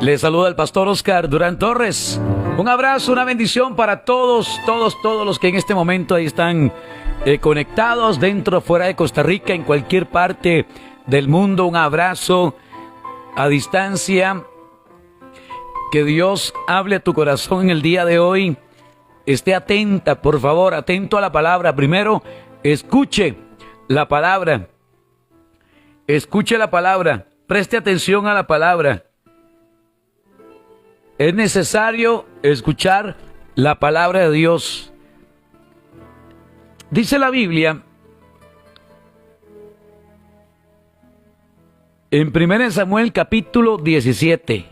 Les saluda el pastor Oscar Durán Torres. Un abrazo, una bendición para todos los que en este momento ahí están conectados dentro o fuera de Costa Rica, en cualquier parte del mundo. Un abrazo a distancia. Que Dios hable a tu corazón en el día de hoy. Esté atenta, por favor, atento a la palabra. Primero, escuche la palabra. Escuche la palabra. Preste atención a la palabra. Es necesario escuchar la palabra de Dios. Dice la Biblia en 1 Samuel capítulo 17.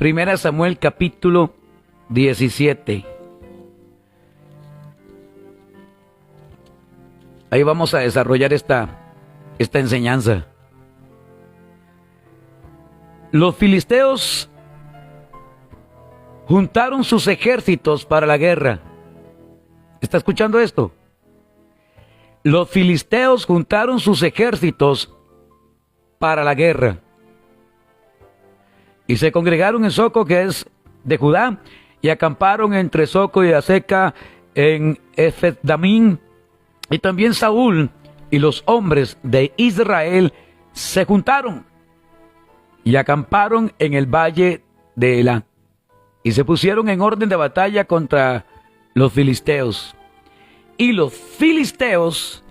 1 Samuel capítulo 17. Ahí vamos a desarrollar esta enseñanza. Los filisteos juntaron sus ejércitos para la guerra. ¿Está escuchando esto? Los filisteos juntaron sus ejércitos para la guerra. Y se congregaron en Soco, que es de Judá, y acamparon entre Soco y Aseca en Efes-damim. Y también Saúl y los hombres de Israel se juntaron y acamparon en el valle de Elá. Y se pusieron en orden de batalla contra los filisteos. Y los filisteos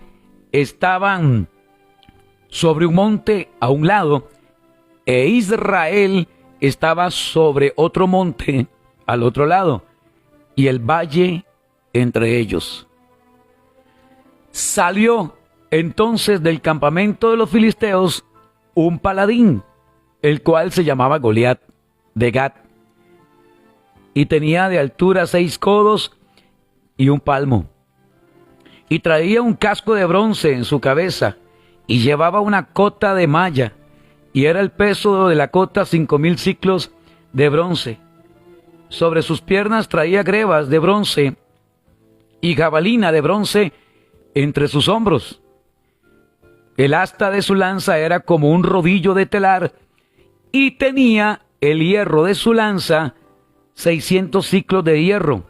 estaban sobre un monte a un lado, e Israel estaba sobre otro monte al otro lado, y el valle entre ellos. Salió entonces del campamento de los filisteos un paladín, el cual se llamaba Goliat de Gat, y tenía de altura 6 codos y 1 palmo, y traía un casco de bronce en su cabeza, y llevaba una cota de malla, y era el peso de la cota 5,000 siclos de bronce. Sobre sus piernas traía grebas de bronce y jabalina de bronce entre sus hombros. El asta de su lanza era como un rodillo de telar, y tenía el hierro de su lanza 600 siclos de hierro,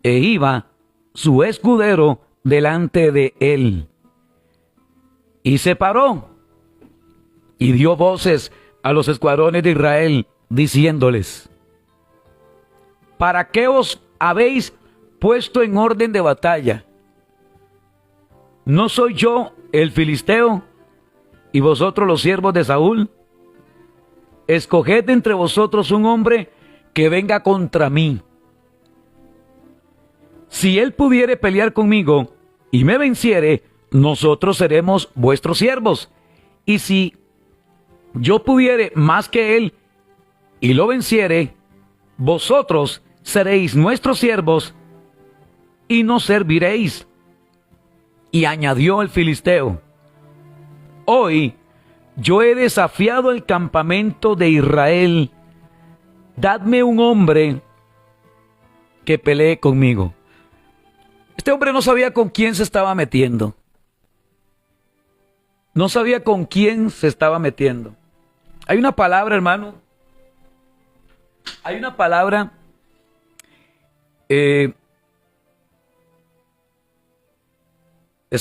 e iba su escudero delante de él. Y se paró y dio voces a los escuadrones de Israel, diciéndoles: ¿para qué os habéis puesto en orden de batalla? ¿No soy yo el filisteo y vosotros los siervos de Saúl? Escoged entre vosotros un hombre que venga contra mí. Si él pudiere pelear conmigo y me venciere, nosotros seremos vuestros siervos. Y si yo pudiere más que él y lo venciere, vosotros seréis nuestros siervos y nos serviréis. Y añadió el filisteo: hoy yo he desafiado el campamento de Israel. Dadme un hombre que pelee conmigo. Este hombre no sabía con quién se estaba metiendo. No sabía con quién se estaba metiendo. Hay una palabra, hermano. Hay una palabra es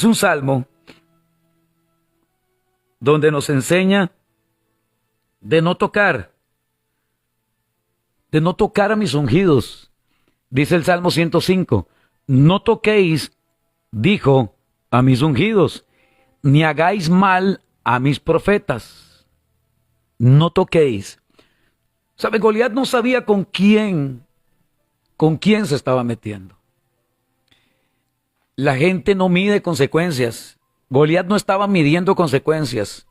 un salmo donde nos enseña de no tocar a mis ungidos. Dice el Salmo 105: no toquéis, dijo, a mis ungidos, ni hagáis mal a mis profetas. No toquéis. ¿Sabe? Goliat no sabía con quién se estaba metiendo. La gente no mide consecuencias. Goliat no estaba midiendo consecuencias.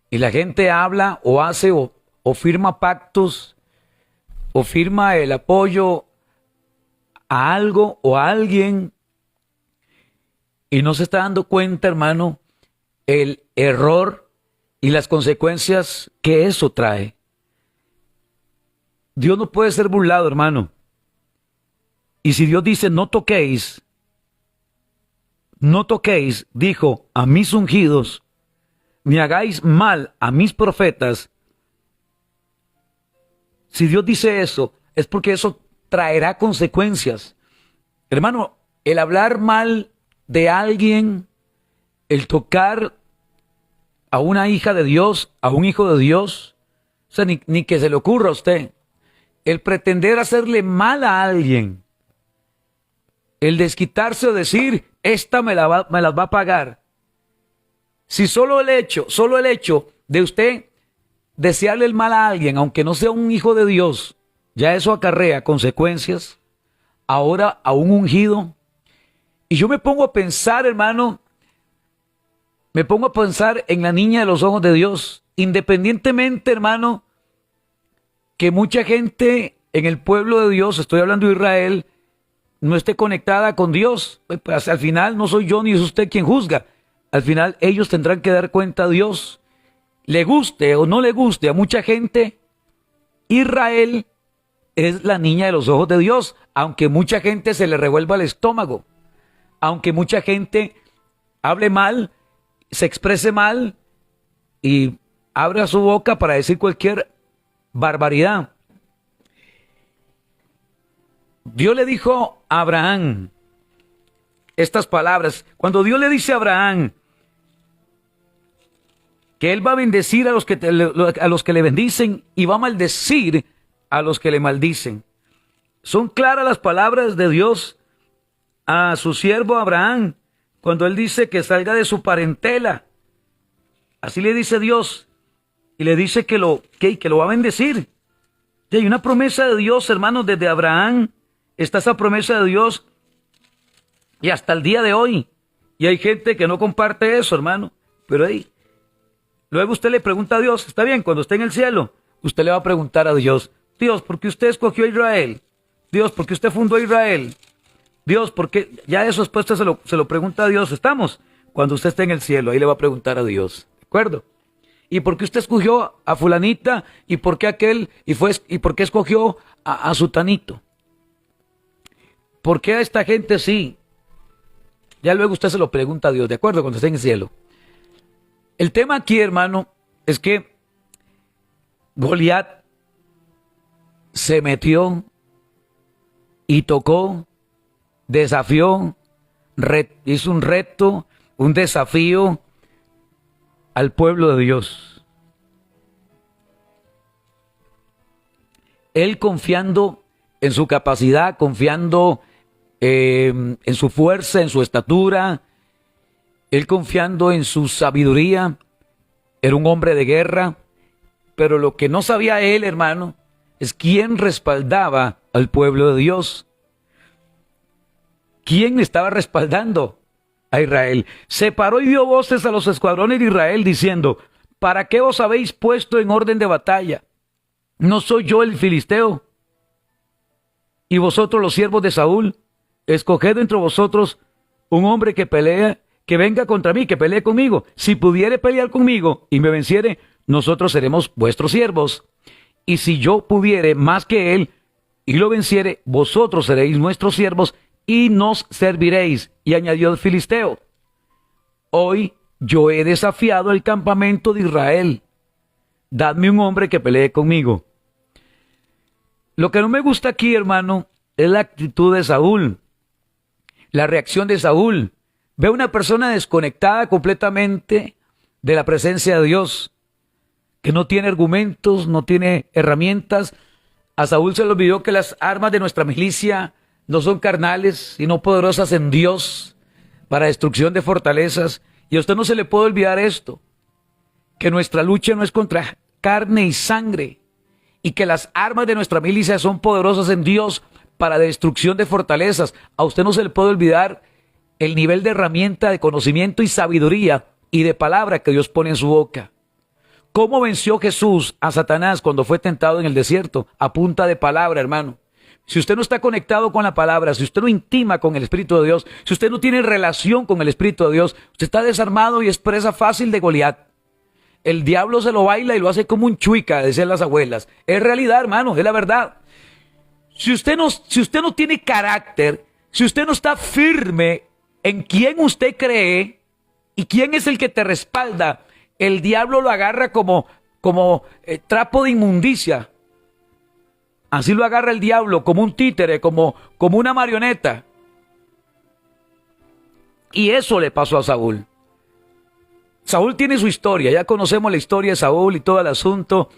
Y la gente habla o hace o firma pactos o firma el apoyo a algo o a alguien, y no se está dando cuenta, hermano, el error y las consecuencias que eso trae. Dios no puede ser burlado, hermano. Y si Dios dice no toquéis, dijo, a mis ungidos, ni hagáis mal a mis profetas, Si Dios dice eso, es porque eso traerá consecuencias. Hermano, el hablar mal de alguien, el tocar a una hija de Dios, a un hijo de Dios, o sea, ni que se le ocurra a usted. El pretender hacerle mal a alguien, el desquitarse o decir, esta me las va a pagar. Si solo el hecho de usted desearle el mal a alguien, aunque no sea un hijo de Dios, ya eso acarrea consecuencias, ahora a un ungido. Y yo me pongo a pensar, hermano, en la niña de los ojos de Dios, independientemente, hermano, que mucha gente en el pueblo de Dios, estoy hablando de Israel, no esté conectada con Dios. Pues al final no soy yo ni es usted quien juzga. Al final ellos tendrán que dar cuenta a Dios. Le guste o no le guste a mucha gente, Israel es la niña de los ojos de Dios, aunque mucha gente se le revuelva el estómago, aunque mucha gente hable mal, se exprese mal y abra su boca para decir cualquier barbaridad. Dios le dijo a Abraham estas palabras. Cuando Dios le dice a Abraham que él va a bendecir a los que le bendicen y va a maldecir a los que le maldicen. Son claras las palabras de Dios a su siervo Abraham cuando él dice que salga de su parentela. Así le dice Dios y le dice que lo va a bendecir. Y hay una promesa de Dios, hermanos, desde Abraham está esa promesa de Dios y hasta el día de hoy. Y hay gente que no comparte eso, hermano. Pero ahí, luego usted le pregunta a Dios, está bien, cuando esté en el cielo, usted le va a preguntar a Dios, Dios, ¿por qué usted escogió a Israel? Dios, ¿por qué usted fundó a Israel? Dios, ¿por qué? Ya eso después usted se lo pregunta a Dios. Estamos, cuando usted esté en el cielo, ahí le va a preguntar a Dios, ¿de acuerdo? ¿Y por qué usted escogió a fulanita? ¿Y por qué aquel? ¿Y por qué escogió a sutanito? ¿Por qué a esta gente sí? Ya luego usted se lo pregunta a Dios, ¿de acuerdo? Cuando esté en el cielo. El tema aquí, hermano, es que Goliat se metió y tocó, desafió, hizo un reto, un desafío al pueblo de Dios. Él confiando en su capacidad, confiando en su fuerza, en su estatura, él confiando en su sabiduría, era un hombre de guerra, pero lo que no sabía él, hermano, es quién respaldaba al pueblo de Dios. ¿Quién estaba respaldando a Israel? Se paró y dio voces a los escuadrones de Israel diciendo, ¿para qué os habéis puesto en orden de batalla? ¿No soy yo el filisteo? Y vosotros los siervos de Saúl, escoged entre vosotros un hombre que pelee, que venga contra mí, que pelee conmigo. Si pudiere pelear conmigo y me venciere, nosotros seremos vuestros siervos. Y si yo pudiere más que él y lo venciere, vosotros seréis nuestros siervos y nos serviréis. Y añadió el filisteo, hoy yo he desafiado el campamento de Israel. Dadme un hombre que pelee conmigo. Lo que no me gusta aquí, hermano, es la actitud de Saúl, la reacción de Saúl. Ve una persona desconectada completamente de la presencia de Dios, que no tiene argumentos, no tiene herramientas. A Saúl se le olvidó que las armas de nuestra milicia no son carnales, sino poderosas en Dios para destrucción de fortalezas. Y a usted no se le puede olvidar esto, que nuestra lucha no es contra carne y sangre, y que las armas de nuestra milicia son poderosas en Dios para destrucción de fortalezas. A usted no se le puede olvidar el nivel de herramienta, de conocimiento y sabiduría y de palabra que Dios pone en su boca. ¿Cómo venció Jesús a Satanás cuando fue tentado en el desierto? A punta de palabra, hermano. Si usted no está conectado con la palabra, si usted no intima con el Espíritu de Dios, si usted no tiene relación con el Espíritu de Dios, usted está desarmado y es presa fácil de Goliat. El diablo se lo baila y lo hace como un chuica, decían las abuelas. Es realidad, hermano, es la verdad. Si usted no tiene carácter, si usted no está firme en quién usted cree y quién es el que te respalda, el diablo lo agarra como trapo de inmundicia. Así lo agarra el diablo, como un títere, como una marioneta. Y eso le pasó a Saúl. Saúl tiene su historia, ya conocemos la historia de Saúl y todo el asunto.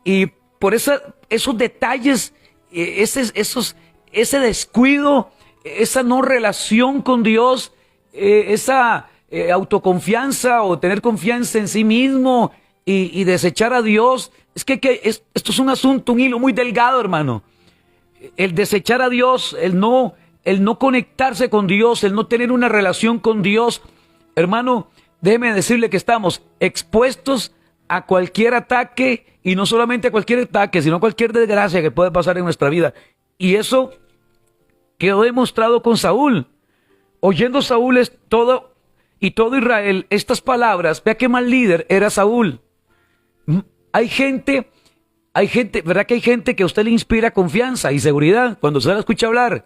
Y por esos detalles, ese descuido, esa no relación con Dios, esa autoconfianza o tener confianza en sí mismo y desechar a Dios, esto es un asunto, un hilo muy delgado, hermano. El desechar a Dios, el no conectarse con Dios, el no tener una relación con Dios, hermano, déjeme decirle que estamos expuestos a cualquier ataque, y no solamente a cualquier ataque, sino a cualquier desgracia que puede pasar en nuestra vida. Y eso quedó demostrado con Saúl. Oyendo Saúl todo Israel estas palabras, vea qué mal líder era Saúl. Hay gente, ¿verdad que hay gente que a usted le inspira confianza y seguridad cuando usted la escucha hablar?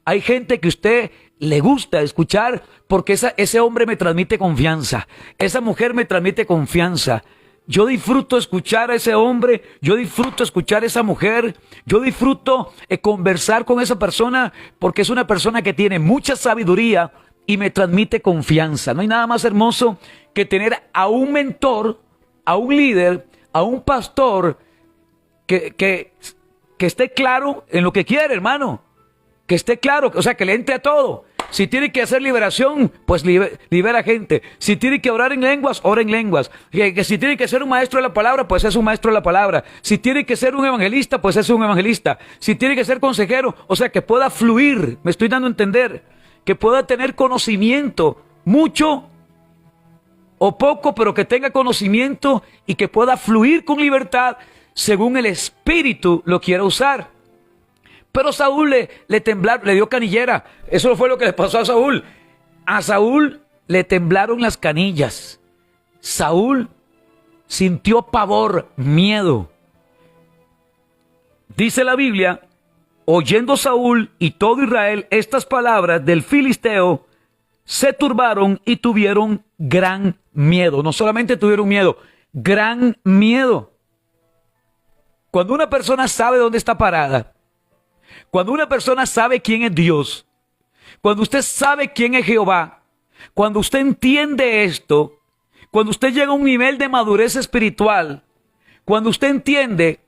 Hay gente que a usted le gusta escuchar porque ese hombre me transmite confianza, esa mujer me transmite confianza. Yo disfruto escuchar a ese hombre, yo disfruto escuchar a esa mujer, yo disfruto conversar con esa persona porque es una persona que tiene mucha sabiduría y me transmite confianza. No hay nada más hermoso que tener a un mentor, a un líder, a un pastor que esté claro en lo que quiere, hermano. Que esté claro, o sea, que le entre a todo. Si tiene que hacer liberación, pues libera gente. Si tiene que orar en lenguas, ora en lenguas. Que si tiene que ser un maestro de la palabra, pues es un maestro de la palabra. Si tiene que ser un evangelista, pues es un evangelista. Si tiene que ser consejero, o sea, que pueda fluir, me estoy dando a entender, que pueda tener conocimiento, mucho o poco, pero que tenga conocimiento y que pueda fluir con libertad según el Espíritu lo quiera usar. Pero Saúl le dio canillera. Eso fue lo que le pasó a Saúl. A Saúl le temblaron las canillas. Saúl sintió pavor, miedo. Dice la Biblia, oyendo Saúl y todo Israel estas palabras del filisteo, se turbaron y tuvieron gran miedo. No solamente tuvieron miedo, gran miedo. Cuando una persona sabe dónde está parada, cuando una persona sabe quién es Dios, cuando usted sabe quién es Jehová, cuando usted entiende esto, cuando usted llega a un nivel de madurez espiritual, cuando usted entiende,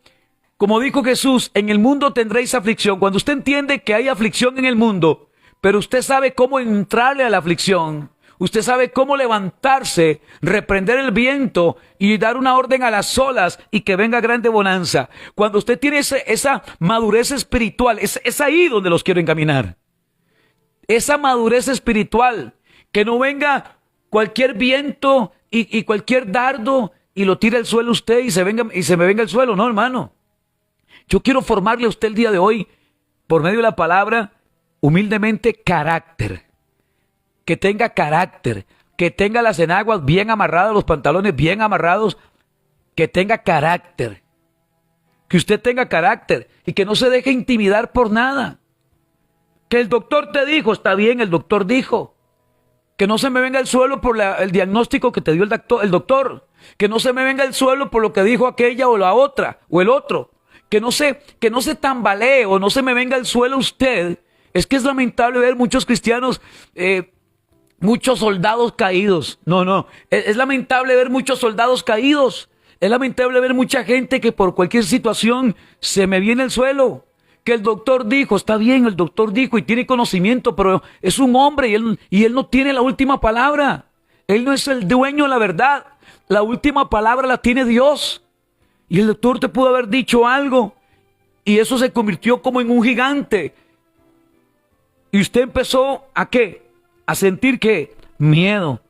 como dijo Jesús, en el mundo tendréis aflicción, cuando usted entiende que hay aflicción en el mundo, pero usted sabe cómo entrarle a la aflicción, usted sabe cómo levantarse, reprender el viento y dar una orden a las olas y que venga grande bonanza. Cuando usted tiene esa madurez espiritual, es ahí donde los quiero encaminar. Esa madurez espiritual, que no venga cualquier viento y cualquier dardo y lo tire al suelo usted y se me venga el suelo. No, hermano. Yo quiero formarle a usted el día de hoy, por medio de la palabra, humildemente, carácter. Que tenga carácter, que tenga las enaguas bien amarradas, los pantalones bien amarrados, que tenga carácter, que usted tenga carácter y que no se deje intimidar por nada. Que el doctor te dijo, está bien, el doctor dijo. Que no se me venga el suelo por el diagnóstico que te dio el doctor. Que no se me venga el suelo por lo que dijo aquella o la otra o el otro. Que no se tambalee o no se me venga el suelo usted. Es que es lamentable ver muchos cristianos, muchos soldados caídos. No. Es lamentable ver muchos soldados caídos. Es lamentable ver mucha gente que por cualquier situación se me viene el suelo. Que el doctor dijo, está bien, el doctor dijo y tiene conocimiento, pero es un hombre y él no tiene la última palabra. Él no es el dueño de la verdad. La última palabra la tiene Dios. Y el doctor te pudo haber dicho algo y eso se convirtió como en un gigante. Y usted empezó ¿a qué? A sentir que miedo.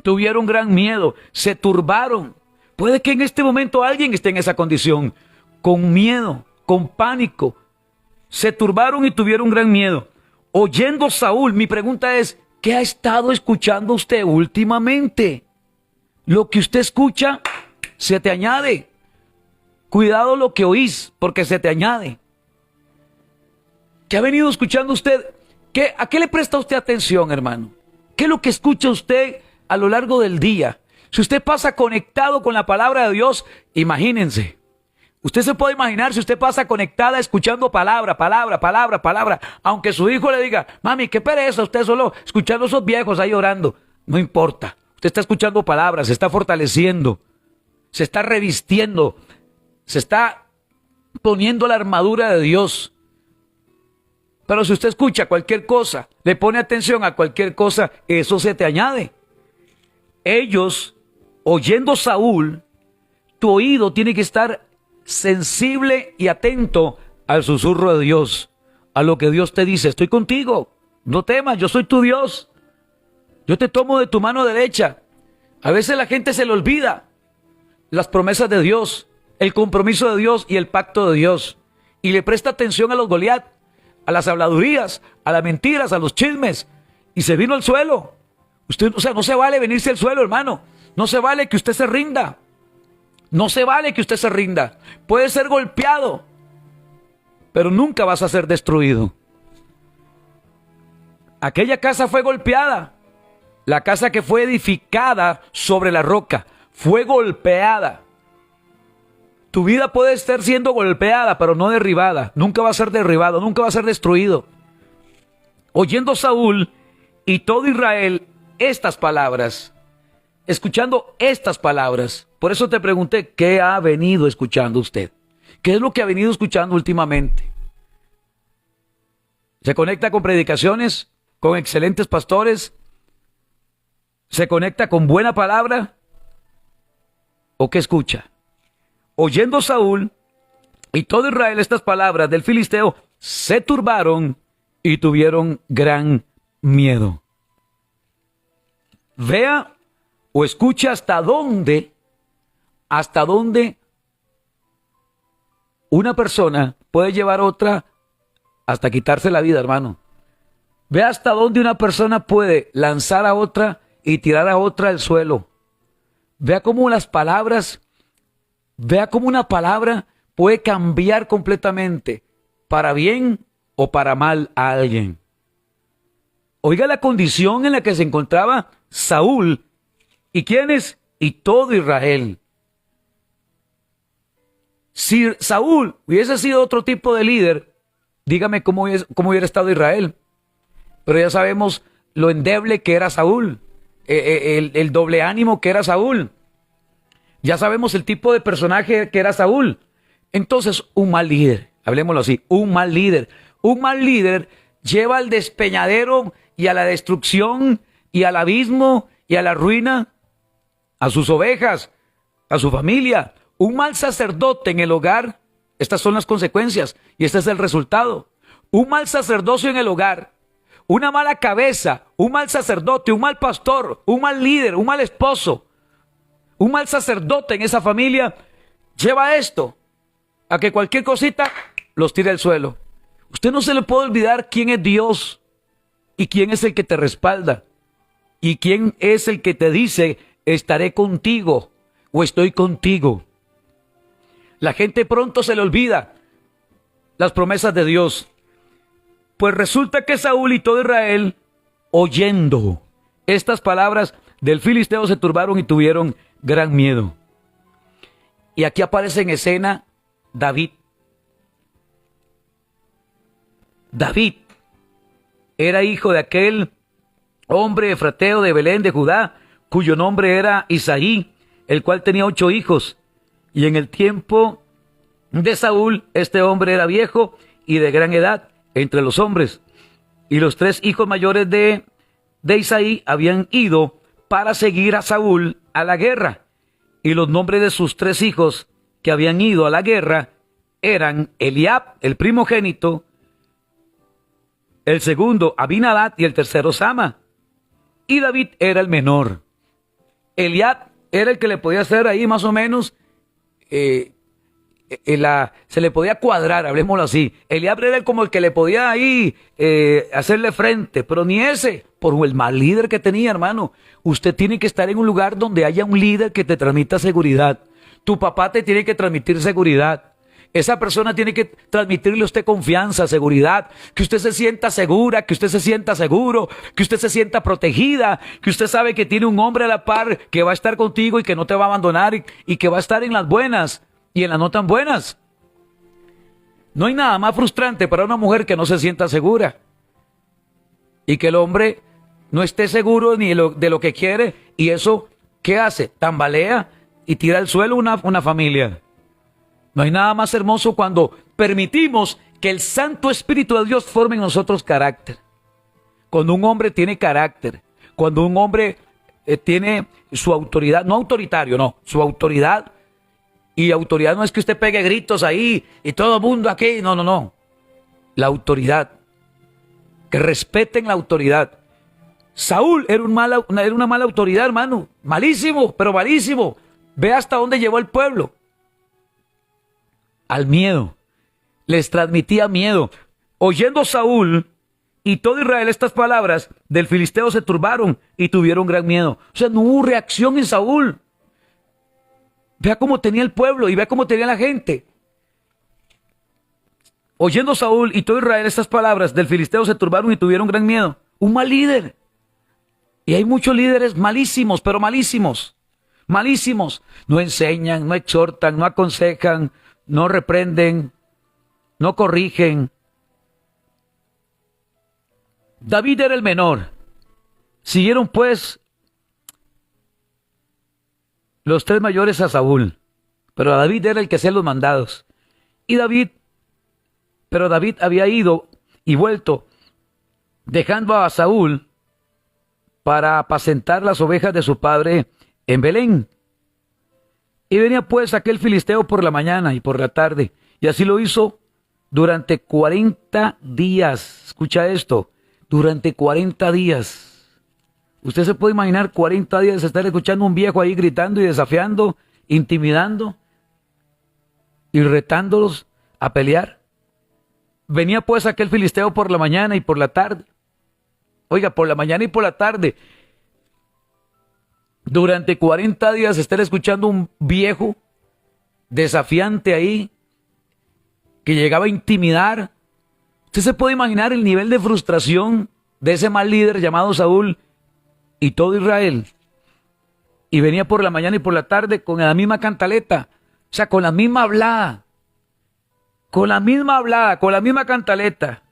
Tuvieron gran miedo, se turbaron. Puede que en este momento alguien esté en esa condición, con miedo, con pánico. Se turbaron y tuvieron gran miedo. Oyendo Saúl, mi pregunta es, ¿qué ha estado escuchando usted últimamente? Lo que usted escucha, se te añade. Cuidado lo que oís, porque se te añade. ¿Qué ha venido escuchando usted? ¿A qué le presta usted atención, hermano? ¿Qué es lo que escucha usted a lo largo del día? Si usted pasa conectado con la palabra de Dios, imagínense, Usted se puede imaginar si usted pasa conectada escuchando palabra, palabra, palabra, palabra, aunque su hijo le diga, mami, qué pereza, usted solo escuchando a esos viejos ahí orando. No importa, usted está escuchando palabras, se está fortaleciendo, se está revistiendo, se está poniendo la armadura de Dios. Pero si usted escucha cualquier cosa, le pone atención a cualquier cosa, eso se te añade. Ellos, oyendo Saúl, tu oído tiene que estar sensible y atento al susurro de Dios, a lo que Dios te dice. Estoy contigo, no temas, yo soy tu Dios. Yo te tomo de tu mano derecha. A veces la gente se le olvida las promesas de Dios, el compromiso de Dios y el pacto de Dios. Y le presta atención a los Goliat, a las habladurías, a las mentiras, a los chismes. Y se vino al suelo. Usted, no se vale venirse al suelo, hermano. No se vale que usted se rinda. No se vale que usted se rinda. Puede ser golpeado, pero nunca vas a ser destruido. Aquella casa fue golpeada. La casa que fue edificada sobre la roca fue golpeada. Tu vida puede estar siendo golpeada, pero no derribada. Nunca va a ser derribado, nunca va a ser destruido. Oyendo Saúl y todo Israel estas palabras, escuchando estas palabras. Por eso te pregunté, ¿qué ha venido escuchando usted? ¿Qué es lo que ha venido escuchando últimamente? ¿Se conecta con predicaciones, con excelentes pastores? ¿Se conecta con buena palabra? ¿O qué escucha? Oyendo Saúl y todo Israel estas palabras del filisteo, se turbaron y tuvieron gran miedo. Vea o escucha hasta dónde una persona puede llevar a otra hasta quitarse la vida, hermano. Vea hasta dónde una persona puede lanzar a otra y tirar a otra al suelo. Vea cómo las palabras, vea cómo una palabra puede cambiar completamente para bien o para mal a alguien. Oiga la condición en la que se encontraba Saúl. ¿Y quiénes? Y todo Israel. Si Saúl hubiese sido otro tipo de líder, dígame cómo hubiera estado Israel. Pero ya sabemos lo endeble que era Saúl, el doble ánimo que era Saúl. Ya sabemos el tipo de personaje que era Saúl. Entonces, un mal líder, hablemoslo así, un mal líder. Un mal líder lleva al despeñadero y a la destrucción y al abismo y a la ruina a sus ovejas, a su familia. Un mal sacerdote en el hogar, estas son las consecuencias y este es el resultado. Un mal sacerdocio en el hogar, una mala cabeza, un mal sacerdote, un mal pastor, un mal líder, un mal esposo, un mal sacerdote en esa familia, lleva esto a que cualquier cosita los tire al suelo. Usted no se le puede olvidar quién es Dios y quién es el que te respalda y quién es el que te dice estaré contigo o estoy contigo. La gente pronto se le olvida las promesas de Dios. Pues resulta que Saúl y todo Israel, oyendo estas palabras del filisteo, se turbaron y tuvieron gran miedo. Y aquí aparece en escena David. David era hijo de aquel hombre efrateo de Belén de Judá, cuyo nombre era Isaí, el cual tenía 8 hijos. Y en el tiempo de Saúl, este hombre era viejo y de gran edad entre los hombres. Y los 3 hijos mayores de Isaí habían ido para seguir a Saúl a la guerra. Y los nombres de sus 3 hijos que habían ido a la guerra eran Eliab, el primogénito, el segundo Abinadab y el tercero Sama. Y David era el menor. Eliab era el que le podía hacer ahí más o menos, se le podía cuadrar, hablemoslo así. Eliab era como el que le podía ahí hacerle frente, pero ni ese, por el mal líder que tenía, hermano. Usted tiene que estar en un lugar donde haya un líder que te transmita seguridad. Tu papá te tiene que transmitir seguridad. Esa persona tiene que transmitirle a usted confianza, seguridad, que usted se sienta segura, que usted se sienta seguro, que usted se sienta protegida, que usted sabe que tiene un hombre a la par que va a estar contigo y que no te va a abandonar y que va a estar en las buenas y en las no tan buenas. No hay nada más frustrante para una mujer que no se sienta segura y que el hombre no esté seguro ni de lo que quiere, y eso, ¿qué hace? Tambalea y tira al suelo una familia. No hay nada más hermoso cuando permitimos que el Santo Espíritu de Dios forme en nosotros carácter. Cuando un hombre tiene carácter, cuando un hombre tiene su autoridad, no autoritario, no, su autoridad. Y autoridad no es que usted pegue gritos ahí y todo el mundo aquí, no, no, no. La autoridad, que respeten la autoridad. Saúl era una mala autoridad, hermano, malísimo, pero malísimo. Ve hasta dónde llevó el pueblo. Al miedo, les transmitía miedo. Oyendo Saúl y todo Israel estas palabras del filisteo, se turbaron y tuvieron gran miedo. O sea, no hubo reacción en Saúl. Vea cómo tenía el pueblo y vea cómo tenía la gente. Oyendo Saúl y todo Israel estas palabras del filisteo, se turbaron y tuvieron gran miedo. Un mal líder. Y hay muchos líderes malísimos, pero malísimos. Malísimos. No enseñan, no exhortan, no aconsejan, no reprenden, no corrigen. David era el menor. Siguieron pues los tres mayores a Saúl, pero David era el que hacía los mandados. Pero David había ido y vuelto, dejando a Saúl para apacentar las ovejas de su padre en Belén. Y venía pues aquel filisteo por la mañana y por la tarde, y así lo hizo durante 40 días. Escucha esto, durante 40 días. Usted se puede imaginar 40 días estar escuchando a un viejo ahí gritando y desafiando, intimidando y retándolos a pelear. Venía pues aquel filisteo por la mañana y por la tarde. Oiga, por la mañana y por la tarde. Durante 40 días estar escuchando un viejo desafiante ahí que llegaba a intimidar. Usted se puede imaginar el nivel de frustración de ese mal líder llamado Saúl y todo Israel. Y venía por la mañana y por la tarde con la misma cantaleta, o sea, con la misma hablada, con la misma cantaleta.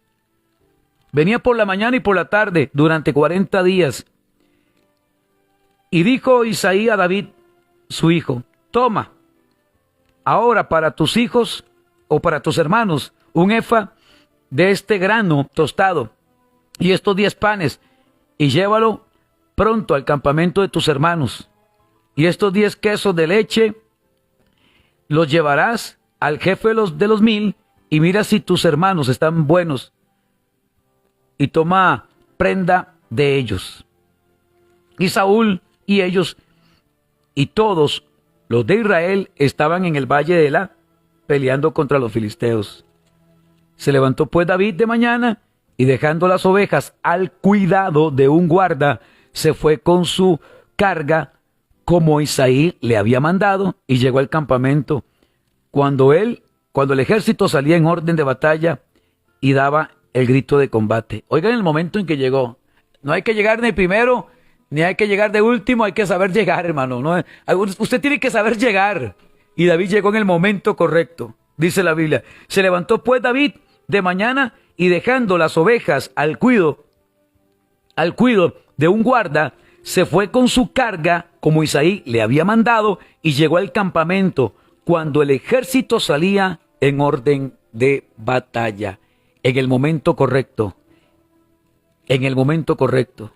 Venía por la mañana y por la tarde durante 40 días. Y dijo Isaí a David, su hijo: toma ahora para tus hijos o para tus hermanos un efa de este grano tostado y estos 10 panes, y llévalo pronto al campamento de tus hermanos. Y estos 10 quesos de leche los llevarás al jefe de los 1000, y mira si tus hermanos están buenos, y toma prenda de ellos. Y Saúl y ellos y todos los de Israel estaban en el valle de Elá, peleando contra los filisteos. Se levantó pues David de mañana, y dejando las ovejas al cuidado de un guarda, se fue con su carga como Isaí le había mandado, y llegó al campamento cuando el ejército salía en orden de batalla y daba el grito de combate. Oigan el momento en que llegó. No hay que llegar ni primero, ni hay que llegar de último, hay que saber llegar, hermano. ¿No? Usted tiene que saber llegar. Y David llegó en el momento correcto, dice la Biblia. Se levantó pues David de mañana, y dejando las ovejas al cuido de un guarda, se fue con su carga como Isaí le había mandado, y llegó al campamento cuando el ejército salía en orden de batalla. En el momento correcto. En el momento correcto.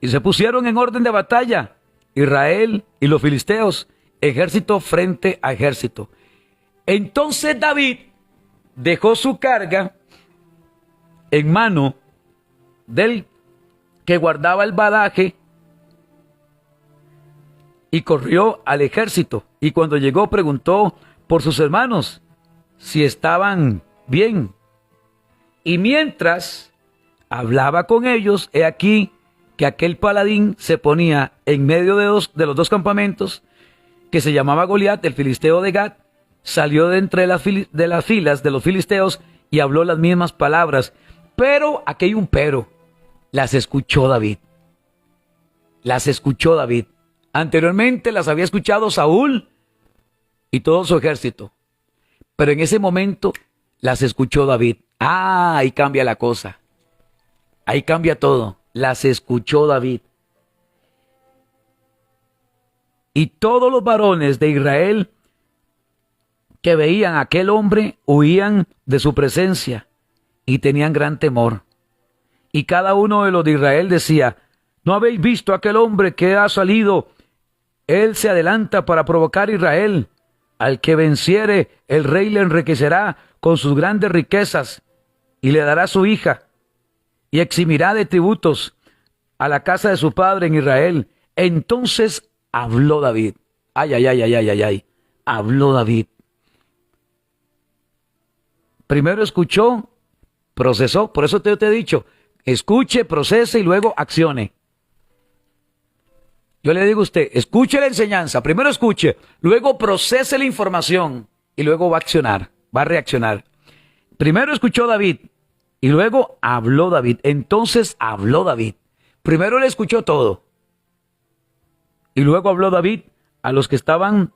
Y se pusieron en orden de batalla Israel y los filisteos, ejército frente a ejército. Entonces David dejó su carga en mano del que guardaba el bagaje y corrió al ejército. Y cuando llegó preguntó por sus hermanos si estaban bien. Y mientras hablaba con ellos, he aquí que aquel paladín se ponía en medio de los dos campamentos, que se llamaba Goliat, el filisteo de Gat, salió de entre las filas de los filisteos y habló las mismas palabras. Pero, aquí hay un pero, las escuchó David. Las escuchó David. Anteriormente las había escuchado Saúl y todo su ejército. Pero en ese momento las escuchó David. Ah, ahí cambia la cosa. Ahí cambia todo. Las escuchó David. Y todos los varones de Israel que veían a aquel hombre huían de su presencia y tenían gran temor. Y cada uno de los de Israel decía: ¿no habéis visto a aquel hombre que ha salido? Él se adelanta para provocar a Israel. Al que venciere, el rey le enriquecerá con sus grandes riquezas y le dará su hija y eximirá de tributos a la casa de su padre en Israel. Entonces habló David. Ay, ay, ay, ay, ay, ay, ay. Habló David. Primero escuchó, procesó. Por eso te he dicho, escuche, procese y luego accione. Yo le digo a usted, escuche la enseñanza, primero escuche, luego procese la información y luego va a accionar, va a reaccionar. Primero escuchó David y luego habló David. Entonces habló David. Primero le escuchó todo y luego habló David a los que estaban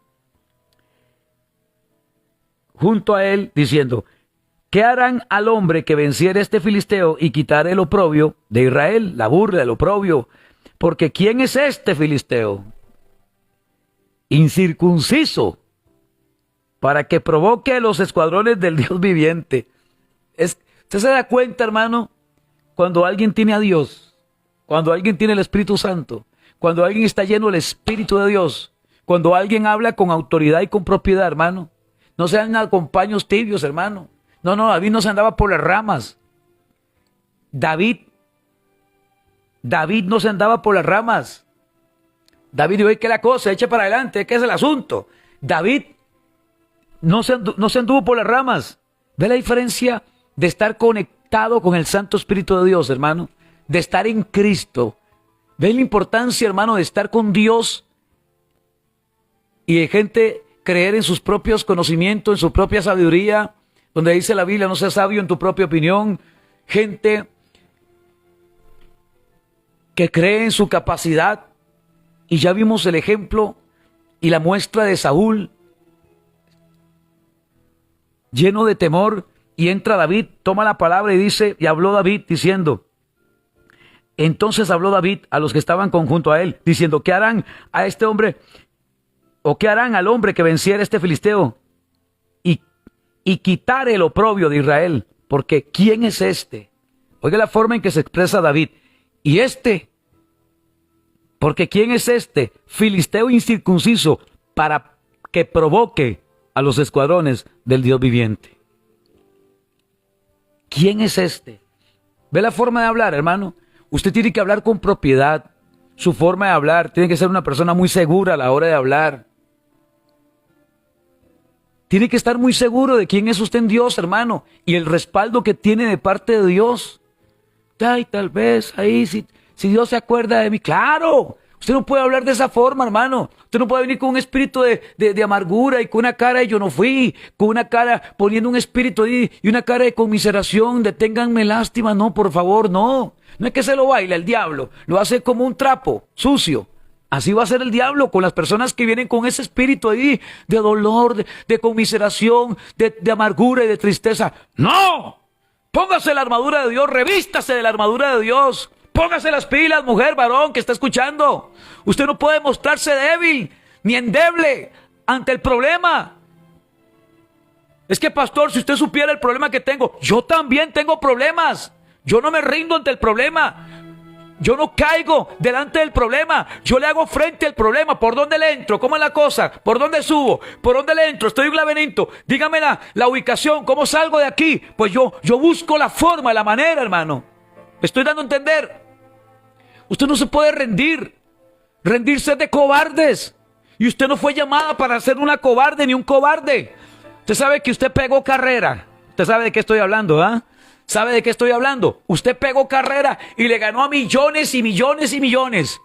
junto a él diciendo: ¿qué harán al hombre que venciere este filisteo y quitare el oprobio de Israel? La burla, el oprobio. Porque ¿quién es este filisteo? Incircunciso, para que provoque a los escuadrones del Dios viviente. ¿Usted se da cuenta, hermano? Cuando alguien tiene a Dios, cuando alguien tiene el Espíritu Santo, cuando alguien está lleno del Espíritu de Dios, cuando alguien habla con autoridad y con propiedad, hermano. No sean acompaños tibios, hermano. No, David no se andaba por las ramas. David no se andaba por las ramas. David dijo: ¿qué es la cosa? Echa para adelante, ¿qué es el asunto? David no se anduvo por las ramas. ¿Ve la diferencia de estar conectado con el Santo Espíritu de Dios, hermano? De estar en Cristo. ¿Ve la importancia, hermano, de estar con Dios? Y de gente creer en sus propios conocimientos, en su propia sabiduría, donde dice la Biblia: no seas sabio en tu propia opinión. Gente que cree en su capacidad. Y ya vimos el ejemplo y la muestra de Saúl, lleno de temor, y entra David, toma la palabra y dice, y habló David diciendo, entonces habló David a los que estaban conjunto a él, diciendo: ¿qué harán a este hombre? ¿O qué harán al hombre que venciera este filisteo y quitar el oprobio de Israel? Porque ¿quién es este? Oiga la forma en que se expresa David. Y porque ¿quién es este filisteo incircunciso para que provoque a los escuadrones del Dios viviente? ¿Quién es este? ¿Ve la forma de hablar, hermano? Usted tiene que hablar con propiedad. Su forma de hablar tiene que ser una persona muy segura a la hora de hablar. Tiene que estar muy seguro de quién es usted en Dios, hermano, y el respaldo que tiene de parte de Dios. Ay, tal vez ahí, si Dios se acuerda de mí. ¡Claro! Usted no puede hablar de esa forma, hermano. Usted no puede venir con un espíritu de amargura y con una cara de yo no fui, con una cara poniendo un espíritu ahí y una cara de conmiseración, de ténganme lástima. No, por favor, no. No es que se lo baila el diablo, lo hace como un trapo sucio. Así va a ser el diablo con las personas que vienen con ese espíritu ahí de dolor, de conmiseración, de amargura y de tristeza. ¡No! Póngase la armadura de Dios, revístase de la armadura de Dios. Póngase las pilas, mujer, varón, que está escuchando. Usted no puede mostrarse débil ni endeble ante el problema. Es que, pastor, si usted supiera el problema que tengo, yo también tengo problemas. Yo no me rindo ante el problema. Yo no caigo delante del problema. Yo le hago frente al problema. ¿Por dónde le entro? ¿Cómo es la cosa? ¿Por dónde subo? ¿Por dónde le entro? Estoy en un laberinto. Dígame la ubicación. ¿Cómo salgo de aquí? Pues yo busco la forma, la manera, hermano. ¿Me estoy dando a entender? Usted no se puede rendir. Rendirse es de cobardes. Y usted no fue llamada para ser una cobarde ni un cobarde. Usted sabe que usted pegó carrera. Usted sabe de qué estoy hablando, ¿ah? ¿Sabe de qué estoy hablando? Usted pegó carrera y le ganó a millones y millones y millones.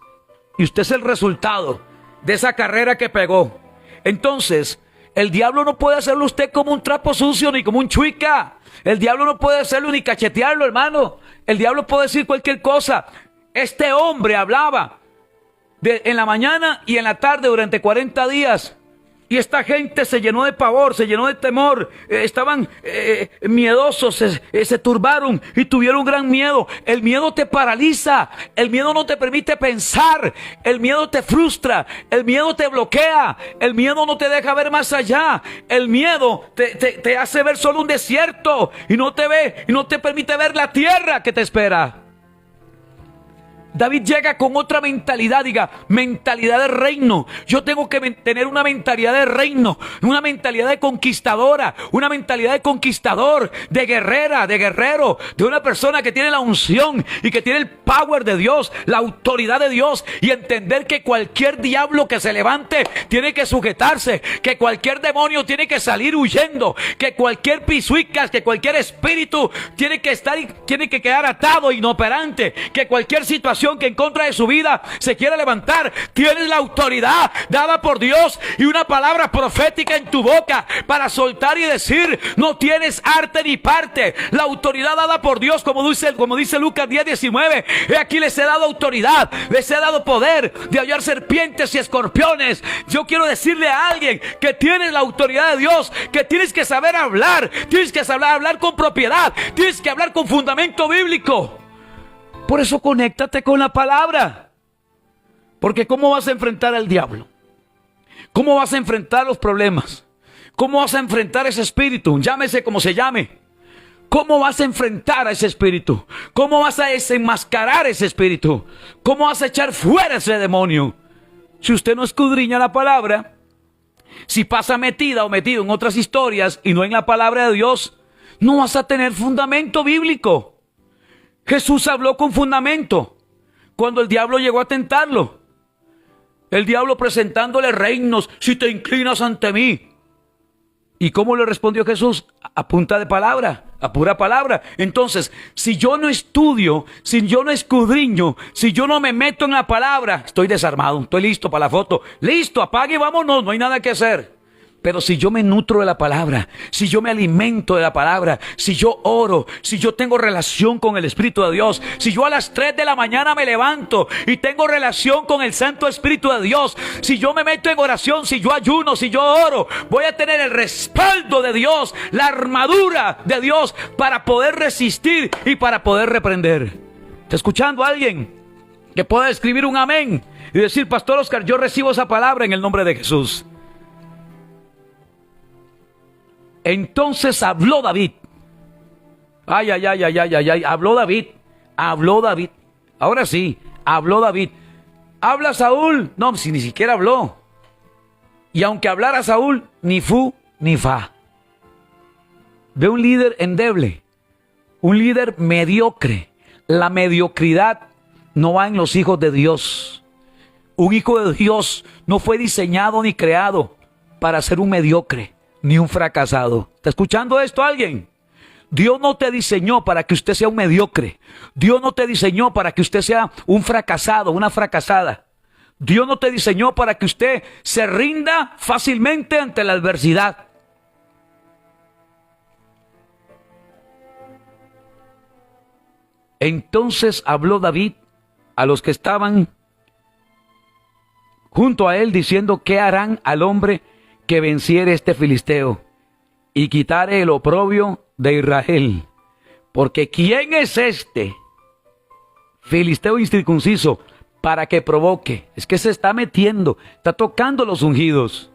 Y usted es el resultado de esa carrera que pegó. Entonces, el diablo no puede hacerlo a usted como un trapo sucio ni como un chuica. El diablo no puede hacerlo ni cachetearlo, hermano. El diablo puede decir cualquier cosa. Este hombre hablaba en la mañana y en la tarde durante 40 días. Y esta gente se llenó de pavor, se llenó de temor, estaban miedosos, se turbaron y tuvieron gran miedo. El miedo te paraliza, el miedo no te permite pensar, el miedo te frustra, el miedo te bloquea, el miedo no te deja ver más allá, el miedo te hace ver solo un desierto y no te permite ver la tierra que te espera. David llega con otra mentalidad, diga, mentalidad de reino. Yo tengo que tener una mentalidad de reino, una mentalidad de conquistadora, una mentalidad de conquistador, de guerrera, de guerrero, de una persona que tiene la unción y que tiene el power de Dios, la autoridad de Dios, y entender que cualquier diablo que se levante tiene que sujetarse, que cualquier demonio tiene que salir huyendo, que cualquier pisuicas, que cualquier espíritu tiene que quedar atado, inoperante, que cualquier situación que en contra de su vida se quiera levantar, tienes la autoridad dada por Dios y una palabra profética en tu boca para soltar y decir, no tienes arte ni parte. La autoridad dada por Dios, como dice Lucas 10:19, he aquí les he dado autoridad, les he dado poder de hallar serpientes y escorpiones. Yo quiero decirle a alguien que tienes la autoridad de Dios, que tienes que saber hablar, tienes que saber hablar con propiedad, tienes que hablar con fundamento bíblico. Por eso conéctate con la palabra. Porque ¿cómo vas a enfrentar al diablo? ¿Cómo vas a enfrentar los problemas? ¿Cómo vas a enfrentar ese espíritu? Llámese como se llame. ¿Cómo vas a enfrentar a ese espíritu? ¿Cómo vas a desenmascarar ese espíritu? ¿Cómo vas a echar fuera ese demonio? Si usted no escudriña la palabra, si pasa metida o metido en otras historias y no en la palabra de Dios, no vas a tener fundamento bíblico. Jesús habló con fundamento cuando el diablo llegó a tentarlo. El diablo presentándole reinos, si te inclinas ante mí. ¿Y cómo le respondió Jesús? A punta de palabra, a pura palabra. Entonces, si yo no estudio, si yo no escudriño, si yo no me meto en la palabra, estoy desarmado, estoy listo para la foto. Listo, apague y vámonos, no hay nada que hacer. Pero si yo me nutro de la palabra, si yo me alimento de la palabra, si yo oro, si yo tengo relación con el Espíritu de Dios, si yo a las 3 de la mañana me levanto y tengo relación con el Santo Espíritu de Dios, si yo me meto en oración, si yo ayuno, si yo oro, voy a tener el respaldo de Dios, la armadura de Dios para poder resistir y para poder reprender. ¿Está escuchando a alguien que pueda escribir un amén y decir, Pastor Oscar, yo recibo esa palabra en el nombre de Jesús? Entonces habló David. Habló David. Ahora sí, habló David. ¿Habla Saúl? No, si ni siquiera habló. Y aunque hablara Saúl, ni fu ni fa. Ve un líder endeble, un líder mediocre. La mediocridad no va en los hijos de Dios. Un hijo de Dios no fue diseñado ni creado para ser un mediocre ni un fracasado. ¿Está escuchando esto alguien? Dios no te diseñó para que usted sea un mediocre. Dios no te diseñó para que usted sea un fracasado, una fracasada. Dios no te diseñó para que usted se rinda fácilmente ante la adversidad. Entonces habló David a los que estaban junto a él, diciendo, ¿qué harán al hombre que venciere este filisteo y quitare el oprobio de Israel? Porque ¿quién es este filisteo incircunciso para que provoque? Es que se está metiendo, está tocando los ungidos.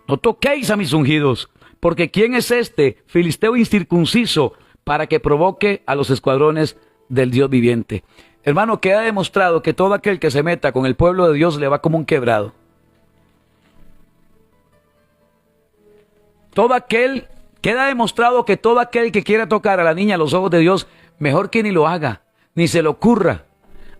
No toquéis a mis ungidos, porque ¿quién es este filisteo incircunciso para que provoque a los escuadrones del Dios viviente? Hermano, queda demostrado que todo aquel que se meta con el pueblo de Dios le va como un quebrado. Queda demostrado que todo aquel que quiera tocar a la niña a los ojos de Dios, mejor que ni lo haga, ni se le ocurra.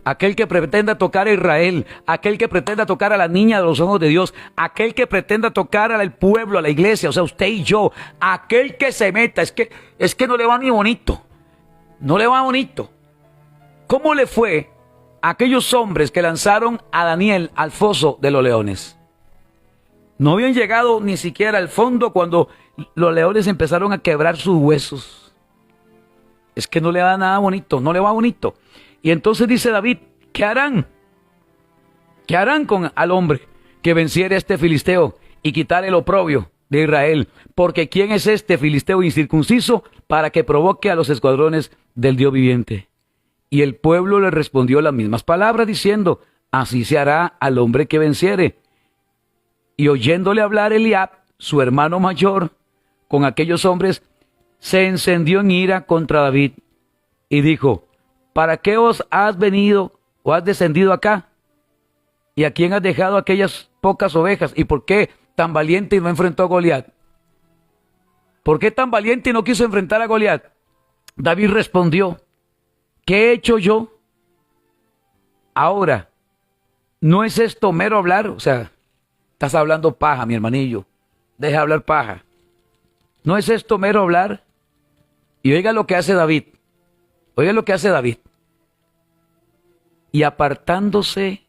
Aquel que pretenda tocar a Israel, aquel que pretenda tocar a la niña de los ojos de Dios, aquel que pretenda tocar al pueblo, a la iglesia, o sea, usted y yo, aquel que se meta, es que no le va ni bonito, no le va bonito. ¿Cómo le fue a aquellos hombres que lanzaron a Daniel al foso de los leones? No habían llegado ni siquiera al fondo cuando los leones empezaron a quebrar sus huesos. Es que no le da nada bonito, no le va bonito. Y entonces dice David, ¿qué harán? ¿Qué harán con al hombre que venciere a este filisteo y quitar el oprobio de Israel, porque ¿quién es este filisteo incircunciso para que provoque a los escuadrones del Dios viviente? Y el pueblo le respondió las mismas palabras, diciendo, así se hará al hombre que venciere. Y oyéndole hablar Eliab, su hermano mayor, con aquellos hombres, se encendió en ira contra David y dijo, ¿para qué os has venido o has descendido acá? ¿Y a quién has dejado aquellas pocas ovejas? ¿Y por qué tan valiente y no enfrentó a Goliat? ¿Por qué tan valiente y no quiso enfrentar a Goliat? David respondió, ¿qué he hecho yo? Ahora, ¿no es esto mero hablar? O sea, estás hablando paja, mi hermanillo. Deja de hablar paja. ¿No es esto mero hablar? Y oiga lo que hace David. Oiga lo que hace David. Y apartándose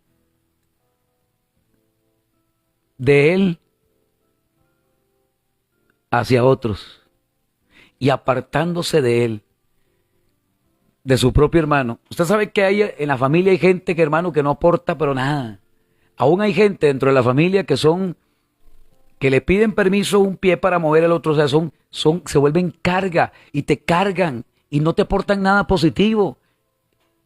de él hacia otros. Y apartándose de él, de su propio hermano. Usted sabe que hay en la familia hay gente que, hermano, que no aporta pero nada. Aún hay gente dentro de la familia que le piden permiso un pie para mover el otro. O sea, se vuelven carga y te cargan y no te aportan nada positivo.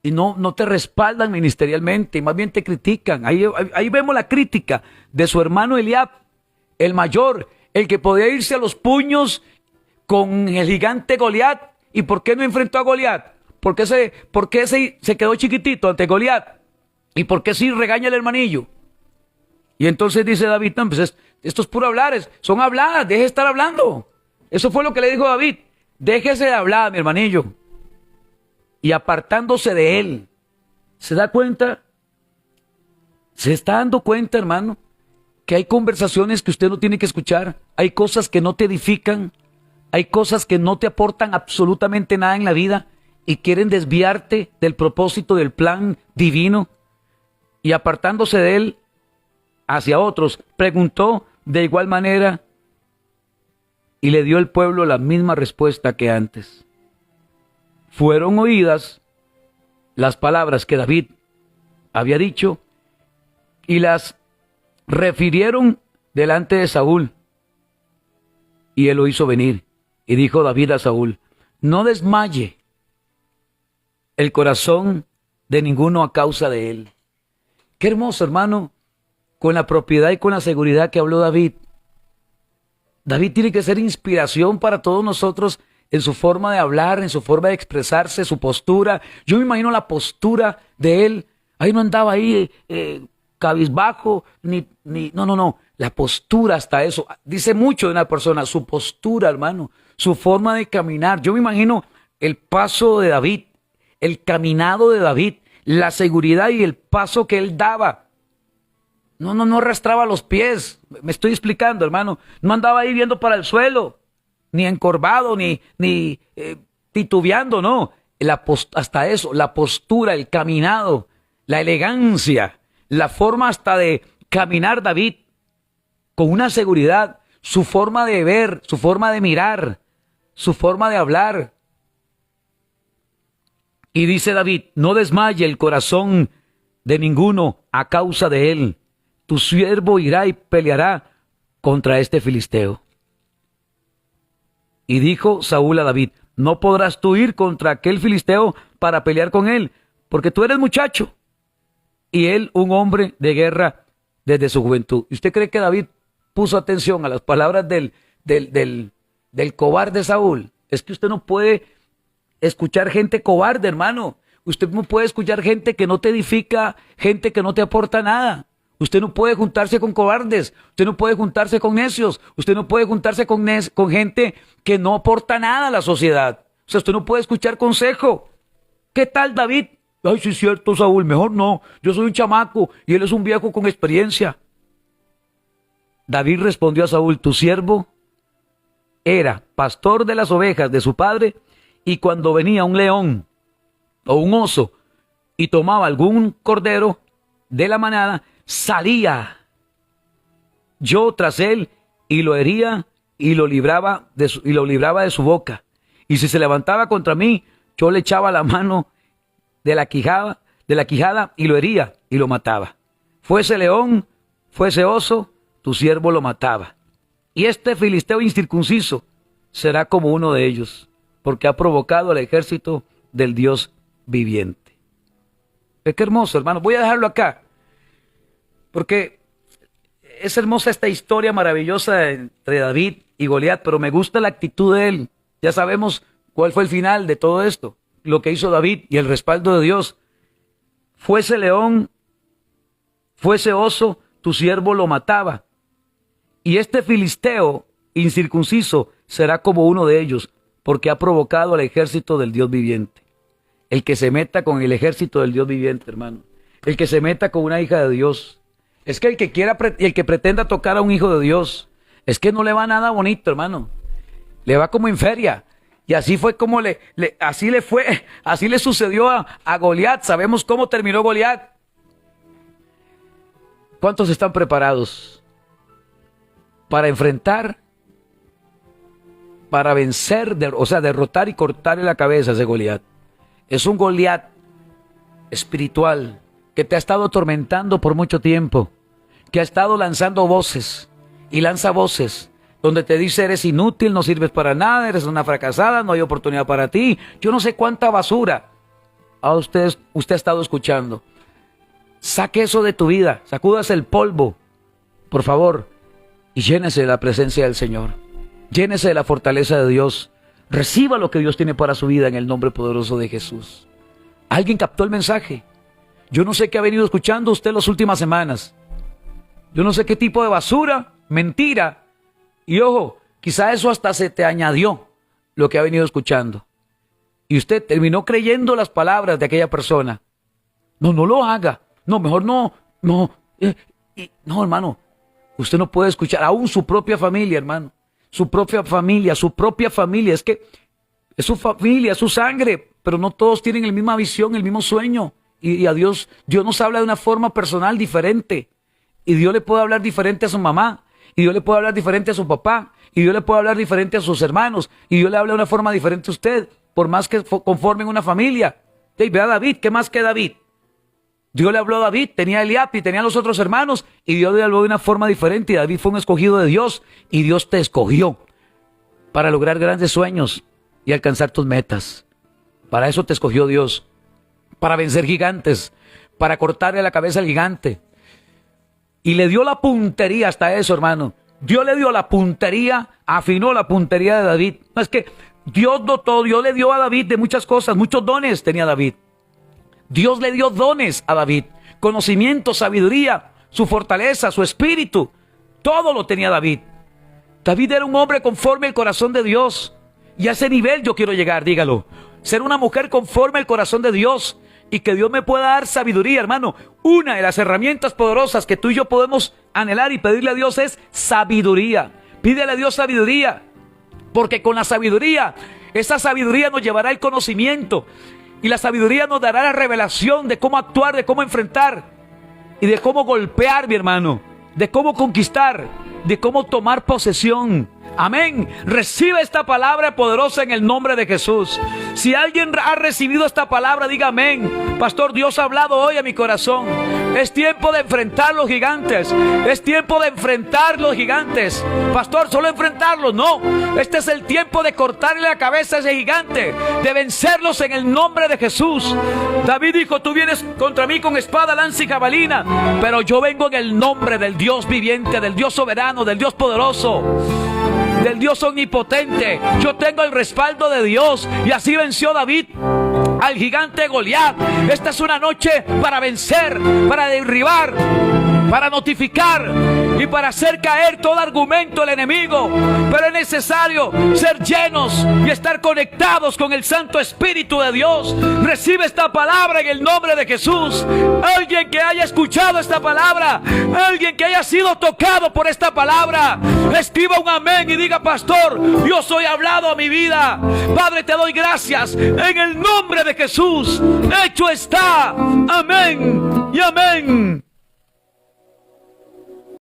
Y no te respaldan ministerialmente, y más bien te critican. Ahí vemos la crítica de su hermano Eliab, el mayor, el que podía irse a los puños con el gigante Goliat. ¿Y por qué no enfrentó a Goliat? ¿Por qué se quedó chiquitito ante Goliat? ¿Y por qué sí regaña al hermanillo? Y entonces dice David, no, pues esto es puro hablar, son habladas, deje de estar hablando. Eso fue lo que le dijo David, déjese de hablar, mi hermanillo. Y apartándose de él, ¿se da cuenta? ¿Se está dando cuenta, hermano? Que hay conversaciones que usted no tiene que escuchar, hay cosas que no te edifican, hay cosas que no te aportan absolutamente nada en la vida y quieren desviarte del propósito del plan divino. Y apartándose de él hacia otros, preguntó de igual manera y le dio el pueblo la misma respuesta que antes. Fueron oídas las palabras que David había dicho y las refirieron delante de Saúl. Y él lo hizo venir. Y dijo David a Saúl, no desmaye el corazón de ninguno a causa de él. Qué hermoso, hermano, con la propiedad y con la seguridad que habló David. David tiene que ser inspiración para todos nosotros en su forma de hablar, en su forma de expresarse, su postura. Yo me imagino la postura de él. Ahí no andaba ahí cabizbajo, no. La postura, hasta eso. Dice mucho de una persona, su postura, hermano, su forma de caminar. Yo me imagino el paso de David, el caminado de David, la seguridad y el paso que él daba. No arrastraba los pies. Me estoy explicando, hermano. No andaba ahí viendo para el suelo, ni encorvado, ni titubeando, no. Hasta eso, la postura, el caminado, la elegancia, la forma hasta de caminar David, con una seguridad, su forma de ver, su forma de mirar, su forma de hablar. Y dice David, no desmaye el corazón de ninguno a causa de él. Tu siervo irá y peleará contra este filisteo. Y dijo Saúl a David, no podrás tú ir contra aquel filisteo para pelear con él, porque tú eres muchacho, y él un hombre de guerra desde su juventud. ¿Y usted cree que David puso atención a las palabras del cobarde Saúl? Es que usted no puede escuchar gente cobarde, hermano. Usted no puede escuchar gente que no te edifica, gente que no te aporta nada. Usted no puede juntarse con cobardes, usted no puede juntarse con necios, usted no puede juntarse con gente que no aporta nada a la sociedad. O sea, usted no puede escuchar consejo. ¿Qué tal David? Ay, sí es cierto, Saúl, mejor no. Yo soy un chamaco y él es un viejo con experiencia. David respondió a Saúl, tu siervo era pastor de las ovejas de su padre, y cuando venía un león o un oso y tomaba algún cordero de la manada, salía yo tras él y lo hería y lo libraba de su boca. Y si se levantaba contra mí, yo le echaba la mano de la quijada y lo hería y lo mataba. Fuese león, fuese oso, tu siervo lo mataba. Y este filisteo incircunciso será como uno de ellos, porque ha provocado al ejército del Dios viviente. Qué hermoso, hermano. Voy a dejarlo acá, porque es hermosa esta historia maravillosa entre David y Goliat, pero me gusta la actitud de él. Ya sabemos cuál fue el final de todo esto, lo que hizo David y el respaldo de Dios. Fuese león, fuese oso, tu siervo lo mataba. Y este filisteo incircunciso será como uno de ellos, porque ha provocado al ejército del Dios viviente. El que se meta con el ejército del Dios viviente, hermano. El que se meta con una hija de Dios. Es que el que pretenda tocar a un hijo de Dios, es que no le va nada bonito, hermano. Le va como en feria. Y así fue como así le sucedió a Goliat. Sabemos cómo terminó Goliat. ¿Cuántos están preparados para enfrentar, para vencer, derrotar y cortarle la cabeza a ese Goliat? Es un Goliat espiritual que te ha estado atormentando por mucho tiempo, que ha estado lanzando voces y lanza voces donde te dice: eres inútil, no sirves para nada, eres una fracasada, no hay oportunidad para ti. Yo no sé cuánta basura usted ha estado escuchando. Saque eso de tu vida, sacúdase el polvo, por favor, y llénese de la presencia del Señor. Llénese de la fortaleza de Dios. Reciba lo que Dios tiene para su vida en el nombre poderoso de Jesús. ¿Alguien captó el mensaje? Yo no sé qué ha venido escuchando usted las últimas semanas. Yo no sé qué tipo de basura, mentira. Y ojo, quizá eso hasta se te añadió lo que ha venido escuchando. Y usted terminó creyendo las palabras de aquella persona. No lo haga. No, mejor no. No, hermano. Usted no puede escuchar aún su propia familia, hermano. Su propia familia. Es que es su familia, es su sangre. Pero no todos tienen la misma visión, el mismo sueño. Y a Dios nos habla de una forma personal diferente. Y Dios le puede hablar diferente a su mamá. Y Dios le puede hablar diferente a su papá. Y Dios le puede hablar diferente a sus hermanos. Y Dios le habla de una forma diferente a usted. Por más que conformen una familia. Ve a David, ¿qué más que David? Dios le habló a David, tenía a Eliab y tenía a los otros hermanos. Y Dios le habló de una forma diferente. Y David fue un escogido de Dios. Y Dios te escogió para lograr grandes sueños y alcanzar tus metas. Para eso te escogió Dios. Para vencer gigantes. Para cortarle la cabeza al gigante. Y le dio la puntería hasta eso, hermano. Dios le dio la puntería, afinó la puntería de David. No, es que Dios dotó, Dios le dio a David de muchas cosas, muchos dones tenía David. Dios le dio dones a David, conocimiento, sabiduría, su fortaleza, su espíritu, todo lo tenía David. David era un hombre conforme al corazón de Dios. Y a ese nivel yo quiero llegar, dígalo. Ser una mujer conforme al corazón de Dios. Y que Dios me pueda dar sabiduría, hermano. Una de las herramientas poderosas que tú y yo podemos anhelar y pedirle a Dios es sabiduría. Pídele a Dios sabiduría. Porque con la sabiduría, esa sabiduría nos llevará al conocimiento. Y la sabiduría nos dará la revelación de cómo actuar, de cómo enfrentar. Y de cómo golpear, mi hermano. De cómo conquistar. De cómo tomar posesión. Amén. Recibe esta palabra poderosa en el nombre de Jesús. Si alguien ha recibido esta palabra, diga amén. Pastor, Dios ha hablado hoy a mi corazón. Es tiempo de enfrentar los gigantes. Es tiempo de enfrentar los gigantes. Pastor, solo enfrentarlos. No. Este es el tiempo de cortarle la cabeza a ese gigante. De vencerlos en el nombre de Jesús. David dijo: tú vienes contra mí con espada, lanza y jabalina. Pero yo vengo en el nombre del Dios viviente, del Dios soberano, del Dios poderoso, del Dios omnipotente. Yo tengo el respaldo de Dios. Y así venció David al gigante Goliat. Esta es una noche para vencer, para derribar, para notificar y para hacer caer todo argumento del enemigo. Pero es necesario ser llenos y estar conectados con el Santo Espíritu de Dios. Recibe esta palabra en el nombre de Jesús. Alguien que haya escuchado esta palabra, alguien que haya sido tocado por esta palabra, escriba un amén y diga: pastor, Dios hoy ha hablado a mi vida. Padre, te doy gracias en el nombre de Jesús. Hecho está. Amén y amén.